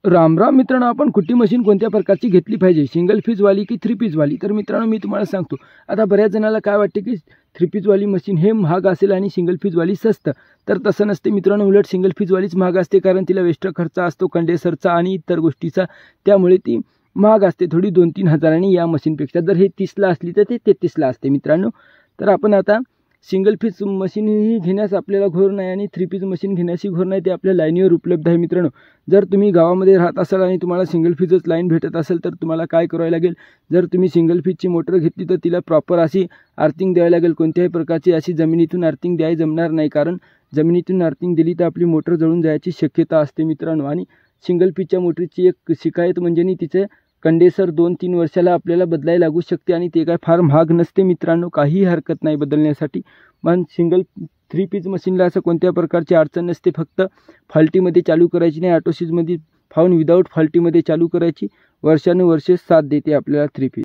राम राम मित्रांनो, आपण कुट्टी मशीन कोणत्या प्रकारची घेतली पाहिजे, सिंगल फीजवाली की थ्री पीजवाली? तर मित्रांनो, मी तुम्हाला सांगतो. आता बऱ्याच जणाला काय वाटते की थ्री पीजवाली मशीन हे महाग असेल आणि सिंगल फीजवाली स्वस्त. तर तसं नसते मित्रांनो, उलट सिंगल फीजवालीच महाग असते, कारण तिला वेस्टर खर्च असतो कंडेसरचा आणि इतर गोष्टीचा. त्यामुळे ती महाग असते थोडी 2-3 हजारांनी या मशीनपेक्षा. जर हे 30ला असली तर ते 33ला असते मित्रांनो. तर आपण आता सिंगल फीज मशीन ही घेण्यास आपल्याला घोर नाही आणि थ्री पीज मशीन घेण्याची घोर नाही, ते आपल्या लाईनीवर उपलब्ध आहे मित्रांनो. जर तुम्ही गावामध्ये राहत असाल आणि तुम्हाला सिंगल फीजच लाईन भेटत असेल तर तुम्हाला काय करावे लागेल, जर तुम्ही सिंगल फीजची मोटर घेतली तर तिला प्रॉपर अशी अर्थिंग द्यावी लागेल. कोणत्याही प्रकारची अशी जमिनीतून अर्थिंग द्यायला जमणार नाही, कारण जमिनीतून अर्थिंग दिली तर आपली मोटर जळून जायची शक्यता असते मित्रांनो. आणि सिंगल फीजच्या मोटरची एक शिकायत म्हणजे तिचे कंडेसर 2-3 वर्षाला आपल्याला बदलायला लागू शकते आणि ते काय फार महाग नसते मित्रांनो, काहीही हरकत नाही बदलण्यासाठी. पण सिंगल थ्री पीज मशीनला असं कोणत्या प्रकारची अडचण नसते, फक्त फॉल्टीमध्ये चालू करायची नाही, ऑटोसीजमध्ये फाऊन विदाऊट फॉल्टीमध्ये चालू करायची. वर्षानुवर्षे साथ देते आपल्याला थ्री पीज.